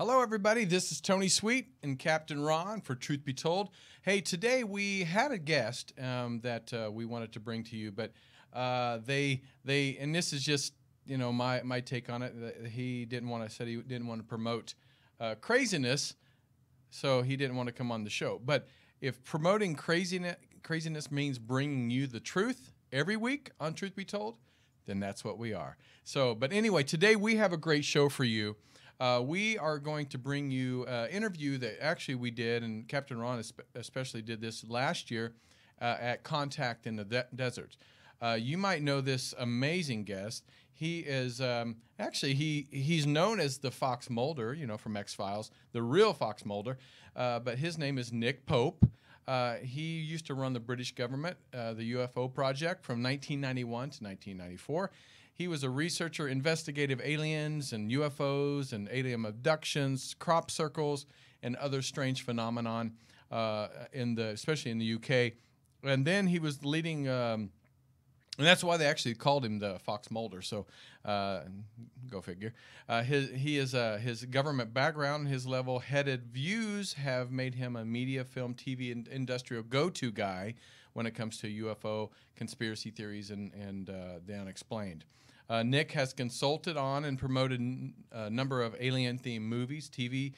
Hello, everybody. This is Tony Sweet and Captain Ron for Truth Be Told. Hey, today we had a guest that we wanted to bring to you, but they and this is just my take on it. He said he didn't want to promote craziness, so he didn't want to come on the show. But if promoting craziness means bringing you the truth every week on Truth Be Told, then that's what we are. So, but anyway, today we have a great show for you. We are going to bring you an interview that actually we did, and Captain Ron especially did this last year at Contact in the Desert. You might know this amazing guest. He is he's known as the Fox Mulder, from X-Files, the real Fox Mulder, but his name is Nick Pop. He used to run the British government, the UFO project from 1991 to 1994. He was a researcher, investigative aliens and UFOs and alien abductions, crop circles, and other strange phenomenon, especially in the UK. And then he was leading, and that's why they actually called him the Fox Mulder. So, go figure. His government background, his level-headed views have made him a media, film, TV, and industrial go-to guy when it comes to UFO conspiracy theories and the unexplained. Nick has consulted on and promoted a number of alien-themed movies, TV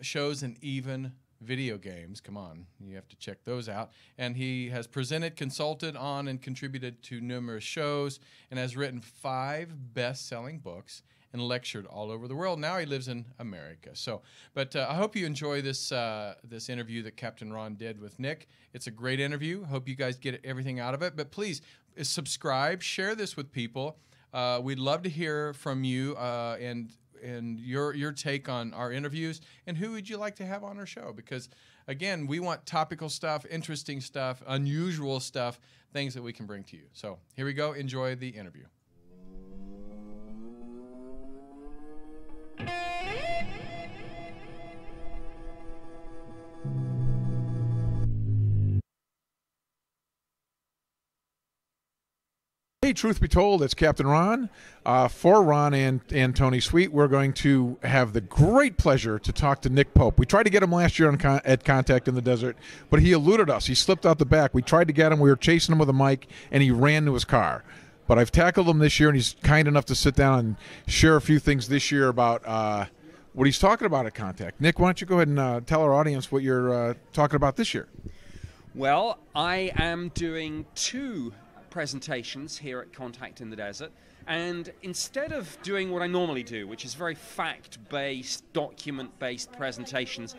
shows, and even video games. Come on, you have to check those out. And he has presented, consulted on, and contributed to numerous shows, and has written 5 best-selling books and lectured all over the world. Now he lives in America. So, but I hope you enjoy this this interview that Captain Ron did with Nick. It's a great interview. Hope you guys get everything out of it. But please subscribe, share this with people. We'd love to hear from you and your take on our interviews, and who would you like to have on our show? Because, again, we want topical stuff, interesting stuff, unusual stuff, things that we can bring to you. So here we go. Enjoy the interview. Hey, truth be told, it's Captain Ron. For Ron and Tony Sweet, we're going to have the great pleasure to talk to Nick Pop. We tried to get him last year at Contact in the Desert, but he eluded us. He slipped out the back. We tried to get him. We were chasing him with a mic, and he ran to his car. But I've tackled him this year, and he's kind enough to sit down and share a few things this year about what he's talking about at Contact. Nick, why don't you go ahead and tell our audience what you're talking about this year? Well, I am doing 2 presentations here at Contact in the Desert, and instead of doing what I normally do, which is very fact-based, document-based presentations,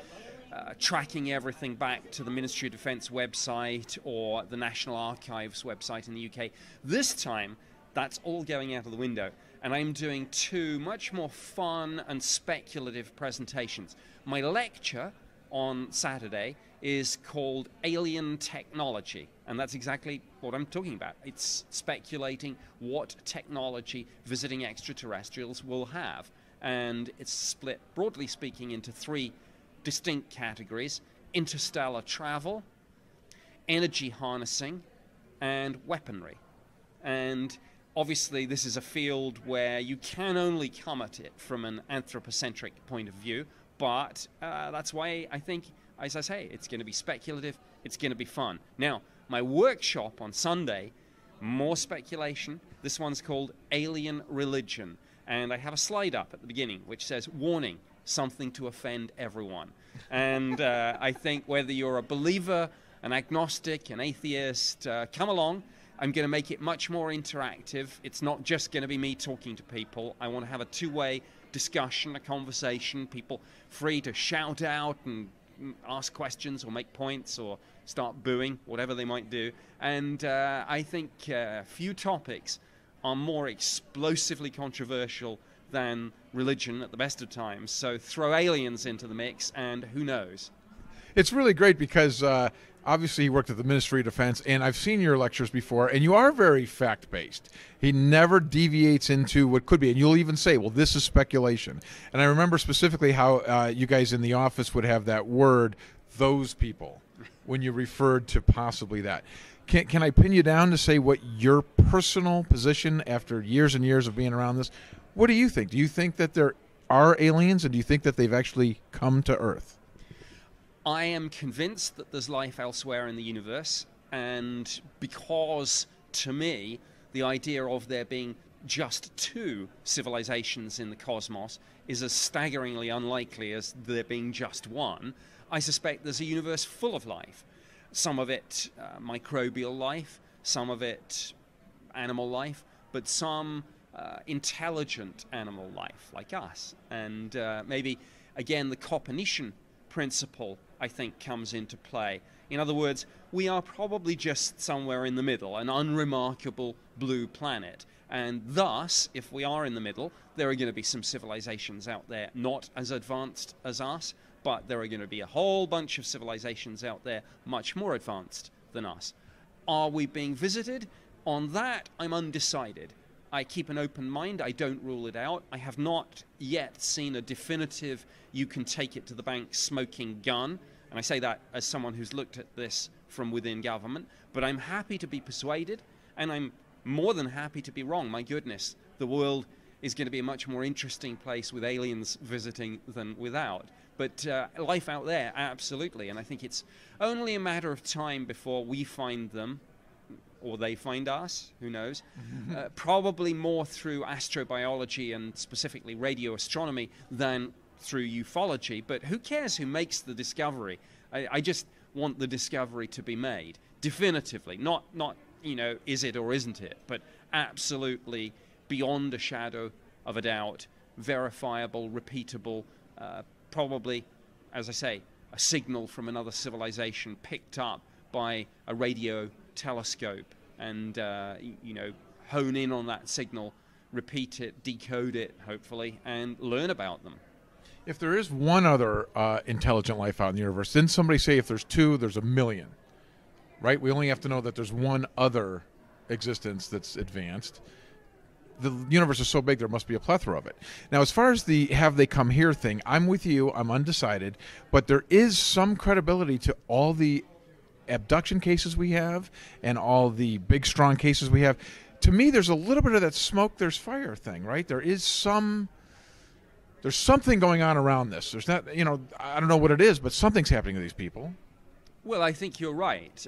tracking everything back to the Ministry of Defense website or the National Archives website in the UK, this time that's all going out of the window, and I'm doing 2 much more fun and speculative presentations. My lecture on Saturday is called Alien Technology, and that's exactly what I'm talking about. It's speculating what technology visiting extraterrestrials will have, and it's split, broadly speaking, into 3 distinct categories: interstellar travel, energy harnessing, and weaponry. And obviously this is a field where you can only come at it from an anthropocentric point of view, but that's why I think, as I say, it's going to be speculative, it's going to be fun. Now, my workshop on Sunday, more speculation. This one's called Alien Religion, and I have a slide up at the beginning which says, warning, something to offend everyone. And I think whether you're a believer, an agnostic, an atheist, come along. I'm going to make it much more interactive. It's not just going to be me talking to people. I want to have a 2-way discussion, a conversation, people free to shout out and ask questions or make points or start booing, whatever they might do. And I think few topics are more explosively controversial than religion at the best of times. So throw aliens into the mix and who knows. It's really great because obviously he worked at the Ministry of Defense, and I've seen your lectures before, and you are very fact-based. He never deviates into what could be, and you'll even say, well, this is speculation. And I remember specifically how you guys in the office would have that word, those people, when you referred to possibly that. Can I pin you down to say what your personal position after years and years of being around this, what do you think? Do you think that there are aliens, and do you think that they've actually come to Earth? I am convinced that there's life elsewhere in the universe, and because, to me, the idea of there being just two civilizations in the cosmos is as staggeringly unlikely as there being just one, I suspect there's a universe full of life. Some of it microbial life, some of it animal life, but some intelligent animal life like us. And maybe, again, the Copernican principle, I think, comes into play. In other words, we are probably just somewhere in the middle, an unremarkable blue planet. And thus, if we are in the middle, there are going to be some civilizations out there not as advanced as us, but there are going to be a whole bunch of civilizations out there much more advanced than us. Are we being visited? On that, I'm undecided. I keep an open mind. I don't rule it out. I have not yet seen a definitive, you can take it to the bank smoking gun. And I say that as someone who's looked at this from within government. But I'm happy to be persuaded, and I'm more than happy to be wrong. My goodness, the world is going to be a much more interesting place with aliens visiting than without. But life out there, absolutely. And I think it's only a matter of time before we find them, or they find us, who knows. Probably more through astrobiology and specifically radio astronomy than through ufology. But who cares who makes the discovery? I just want the discovery to be made definitively, not you know, is it or isn't it, but absolutely beyond a shadow of a doubt, verifiable, repeatable, probably, as I say, a signal from another civilization picked up by a radio telescope, and you know, hone in on that signal, repeat it, decode it, hopefully, and learn about them. If there is one other intelligent life out in the universe, didn't somebody say if there's two, there's a million? Right? We only have to know that there's one other existence that's advanced. The universe is so big, there must be a plethora of it. Now, as far as the have they come here thing, I'm with you. I'm undecided. But there is some credibility to all the abduction cases we have and all the big, strong cases we have. To me, there's a little bit of that smoke, there's fire thing, right? There's something going on around this. There's not, you know, I don't know what it is, but something's happening to these people. Well, I think you're right.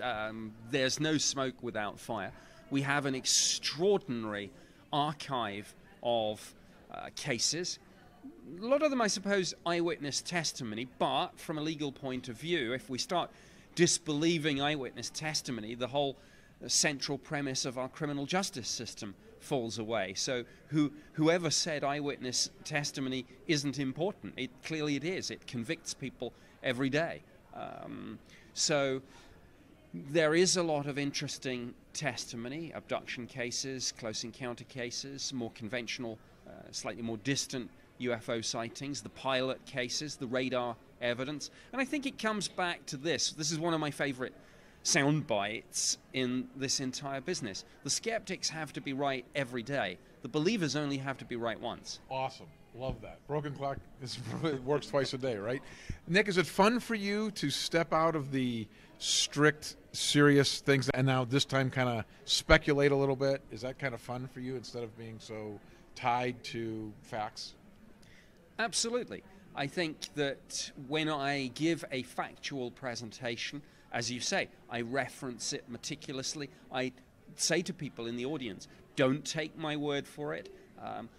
There's no smoke without fire. We have an extraordinary archive of cases. A lot of them, I suppose, eyewitness testimony, but from a legal point of view, if we start disbelieving eyewitness testimony, the whole central premise of our criminal justice system falls away. So whoever said eyewitness testimony isn't important, clearly it is. It convicts people every day. So there is a lot of interesting testimony, abduction cases, close encounter cases, more conventional, slightly more distant UFO sightings, the pilot cases, the radar evidence. And I think it comes back to this. This is one of my favorite sound bites in this entire business. The skeptics have to be right every day. The believers only have to be right once. Awesome. Love that. Broken clock it works twice a day, right? Nick, is it fun for you to step out of the strict, serious things and now this time kind of speculate a little bit? Is that kind of fun for you instead of being so tied to facts? Absolutely. I think that when I give a factual presentation, as you say, I reference it meticulously. I say to people in the audience, don't take my word for it.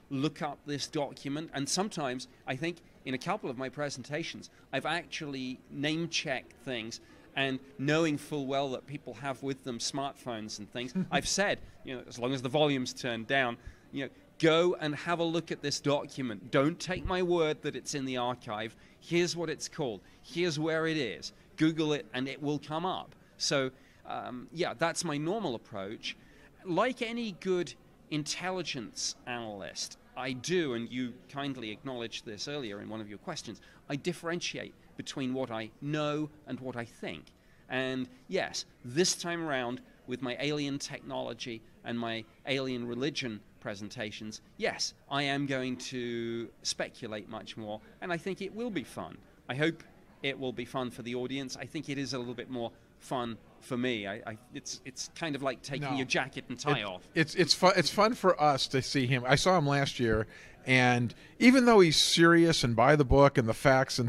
Look up this document. And sometimes, I think, in a couple of my presentations, I've actually name-checked things, and knowing full well that people have with them smartphones and things, I've said, you know, as long as the volume's turned down, you know, go and have a look at this document. Don't take my word that it's in the archive. Here's what it's called. Here's where it is. Google it, and it will come up. So, yeah, that's my normal approach. Like any good intelligence analyst, I do, and you kindly acknowledged this earlier in one of your questions, I differentiate between what I know and what I think. And yes, this time around, with my alien technology and my alien religion presentations, yes, I am going to speculate much more, and I think it will be fun. I hope it will be fun for the audience. I think it is a little bit more fun for me. It's kind of like taking No. your jacket and tie off. It's fun. It's fun for us to see him. I saw him last year, and even though he's serious and by the book and the facts,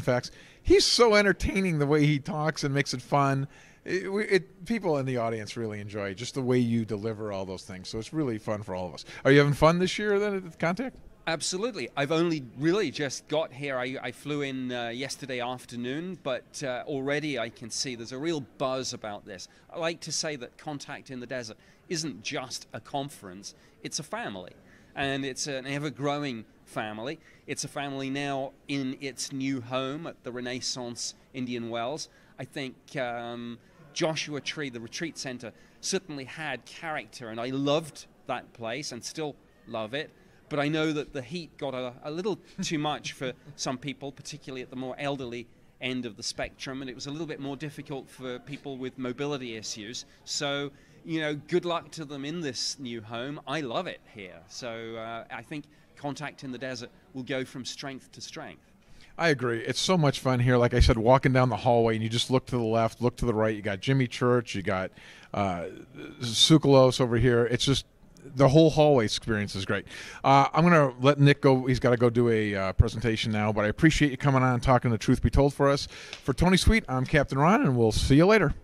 he's so entertaining the way he talks and makes it fun. People in the audience really enjoy just the way you deliver all those things. So it's really fun for all of us. Are you having fun this year then at Contact? Absolutely. I've only really just got here. I flew in yesterday afternoon, but already I can see there's a real buzz about this. I like to say that Contact in the Desert isn't just a conference, it's a family. And it's an ever-growing family. It's a family now in its new home at the Renaissance Indian Wells. I think Joshua Tree, the retreat center, certainly had character, and I loved that place and still love it. But I know that the heat got a little too much for some people, particularly at the more elderly end of the spectrum, and it was a little bit more difficult for people with mobility issues. So, you know, good luck to them in this new home. I love it here. So I think Contact in the Desert will go from strength to strength. I agree. It's so much fun here. Like I said, walking down the hallway, and you just look to the left, look to the right. You got Jimmy Church, you got Tsoukalos over here. It's just the whole hallway experience is great. I'm going to let Nick go. He's got to go do a presentation now, but I appreciate you coming on and talking the truth be told for us. For Tony Sweet, I'm Captain Ron, and we'll see you later.